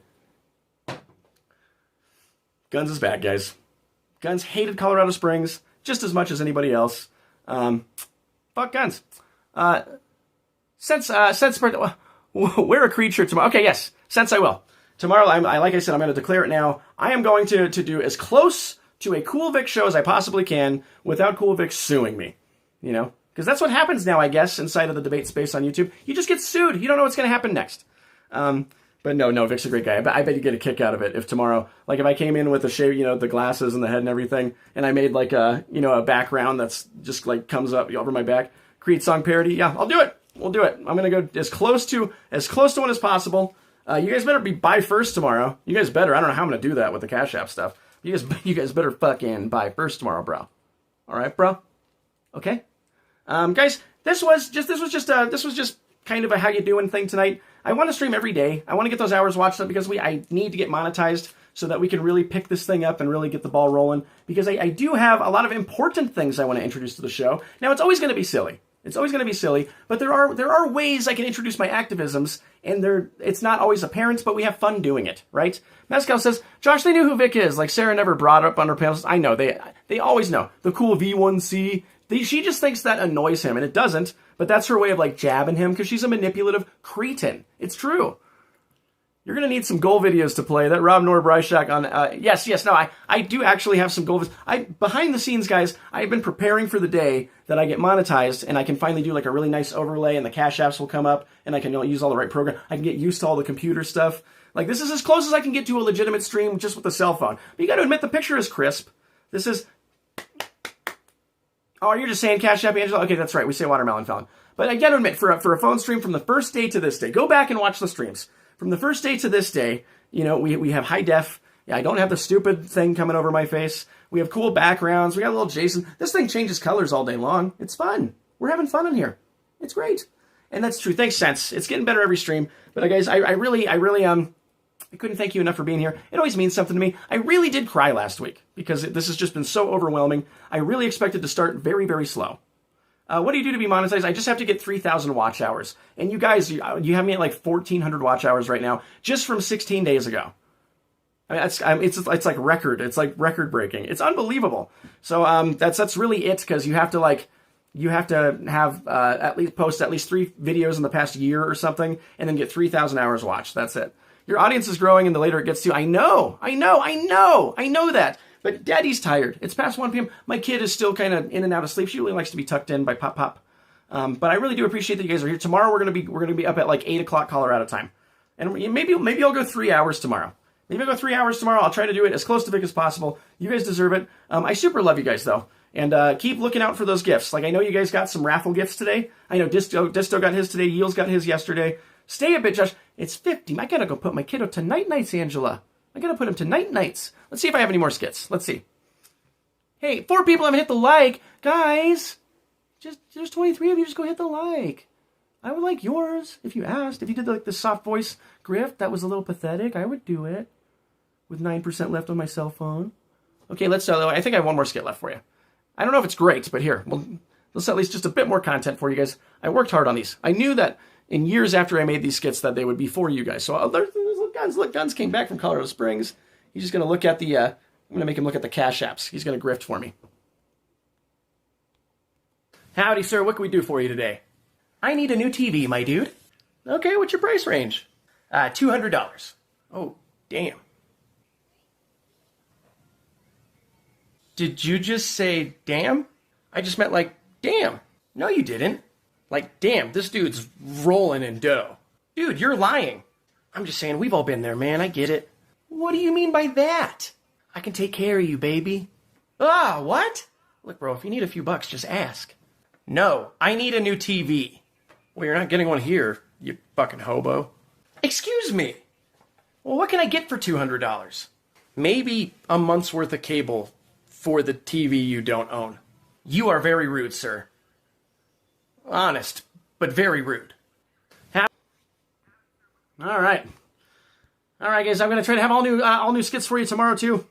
Gunz is back, guys. Gunz hated Colorado Springs just as much as anybody else. Fuck Gunz. Wear a Creed shirt tomorrow. Okay, yes. Since I will. Tomorrow, like I said, I'm going to declare it now. I am going to do as close to a Cool Vic show as I possibly can without Cool Vic suing me. You know? Because that's what happens now, I guess, inside of the debate space on YouTube. You just get sued. You don't know what's going to happen next. But no, Vic's a great guy. I bet you get a kick out of it if tomorrow, like if I came in with the shave, the glasses and the head and everything, and I made like a background that's just like comes up over my back, Creed song parody. Yeah, I'll do it. We'll do it. I'm gonna go as close to one as possible. You guys better be buy first tomorrow. You guys better. I don't know how I'm gonna do that with the Cash App stuff. You guys better fucking buy first tomorrow, bro. All right, bro. Okay. Guys, this was just kind of a how you doing thing tonight. I want to stream every day. I want to get those hours watched up because I need to get monetized so that we can really pick this thing up and really get the ball rolling. Because I do have a lot of important things I want to introduce to the show. Now, it's always going to be silly. It's always going to be silly, but there are ways I can introduce my activisms, and it's not always apparent, but we have fun doing it, right? Mezcal says, Josh, they knew who Vic is. Like Sarah never brought up on her panels. I know they always know the cool V1C. She just thinks that annoys him, and it doesn't. But that's her way of like jabbing him because she's a manipulative cretin. It's true. You're gonna need some goal videos to play. That Rob Norbreishak on yes. No, I do actually have some goal videos. Behind the scenes, guys, I've been preparing for the day that I get monetized and I can finally do like a really nice overlay and the Cash Apps will come up and I can use all the right program. I can get used to all the computer stuff. Like this is as close as I can get to a legitimate stream just with a cell phone. But you got to admit the picture is crisp. This is. Oh, you're just saying Cash App, Angela? Okay, that's right. We say Watermelon Felon. But I got to admit, for a phone stream from the first day to this day, go back and watch the streams. From the first day to this day, we have high def. Yeah, I don't have the stupid thing coming over my face. We have cool backgrounds. We got a little Jason. This thing changes colors all day long. It's fun. We're having fun in here. It's great. And that's true. Thanks, Sense. It's getting better every stream. But guys, I really, I couldn't thank you enough for being here. It always means something to me. I really did cry last week because this has just been so overwhelming. I really expected to start very, very slow. What do you do to be monetized? I just have to get 3,000 watch hours. And you guys, you have me at like 1,400 watch hours right now, just from 16 days ago. I mean, it's like record. It's like record breaking. It's unbelievable. So that's really it, because you have to have at least post at least 3 videos in the past year or something, and then get 3,000 hours watched. That's it. Your audience is growing, and the later it gets to, I know that. But Daddy's tired. It's past 1 p.m. My kid is still kind of in and out of sleep. She really likes to be tucked in by Pop. But I really do appreciate that you guys are here. Tomorrow we're gonna be up at like 8 o'clock Colorado time, and maybe I'll go 3 hours tomorrow. Maybe I'll go 3 hours tomorrow. I'll try to do it as close to Vic as possible. You guys deserve it. I super love you guys though, and keep looking out for those gifts. Like I know you guys got some raffle gifts today. I know Dysto got his today. Yields got his yesterday. Stay a bit, Josh. It's 50. I gotta go put my kiddo to night nights, Angela. I gotta put him to night nights. Let's see if I have any more skits. Let's see. Hey, 4 people haven't hit the like. Guys, there's 23 of you. Just go hit the like. I would like yours if you asked. If you did like the soft voice grift, that was a little pathetic. I would do it with 9% left on my cell phone. Okay, I think I have one more skit left for you. I don't know if it's great, but here, let's at least just a bit more content for you guys. I worked hard on these. I knew that in years after I made these skits that they would be for you guys. So there's Gunz. Look, Gunz came back from Colorado Springs. He's just going to look at the, I'm going to make him look at the cash apps. He's going to grift for me. Howdy, sir. What can we do for you today? I need a new TV, my dude. Okay, what's your price range? $200. Oh, damn. Did you just say damn? I just meant like, damn. No, you didn't. Like, damn, this dude's rolling in dough. Dude, you're lying. I'm just saying, we've all been there, man. I get it. What do you mean by that? I can take care of you, baby. Ah, what? Look, bro, if you need a few bucks, just ask. No, I need a new TV. Well, you're not getting one here, you fucking hobo. Excuse me. Well, what can I get for $200? Maybe a month's worth of cable for the TV you don't own. You are very rude, sir. Honest, but very rude. All right, guys. I'm gonna try to have all new skits for you tomorrow too.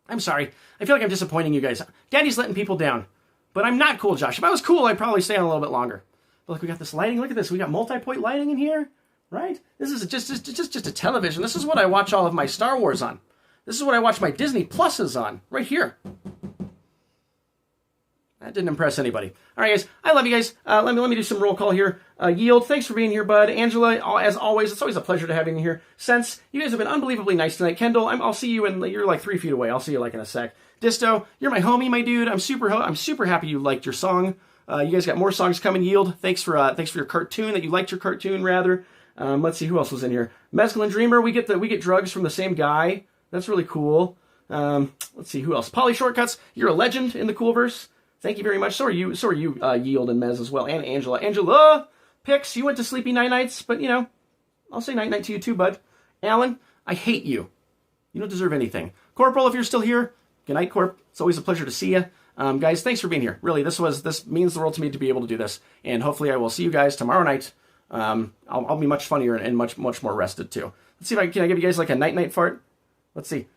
I'm sorry. I feel like I'm disappointing you guys. Daddy's letting people down, but I'm not cool, Josh. If I was cool, I'd probably stay on a little bit longer. But look, we got this lighting. Look at this. We got multi-point lighting in here, right? This is just a television. This is what I watch all of my Star Wars on. This is what I watch my Disney Pluses on, right here. That didn't impress anybody. All right, guys. I love you guys. Let me do some roll call here. Yield, thanks for being here, bud. Angela, as always, it's always a pleasure to have you here. Sense, you guys have been unbelievably nice tonight. Kendall, I'll see you you're like 3 feet away. I'll see you like in a sec. Dysto, you're my homie, my dude. I'm super happy you liked your song. You guys got more songs coming. Yield, thanks for your cartoon, that you liked your cartoon rather. Let's see who else was in here. Mezcal and Dreamer, we get drugs from the same guy. That's really cool. Let's see who else. Polly Shortcuts, you're a legend in the Coolverse. Thank you very much. So are you, Yield and Mez as well, and Angela. Angela, Pix, you went to sleepy nights, but I'll say night to you too, bud. Alan, I hate you. You don't deserve anything. Corporal, if you're still here, good night, Corp. It's always a pleasure to see you. Guys, thanks for being here. Really, this means the world to me to be able to do this, and hopefully I will see you guys tomorrow night. I'll be much funnier and much more rested too. Let's see if can I give you guys like a night fart. Let's see.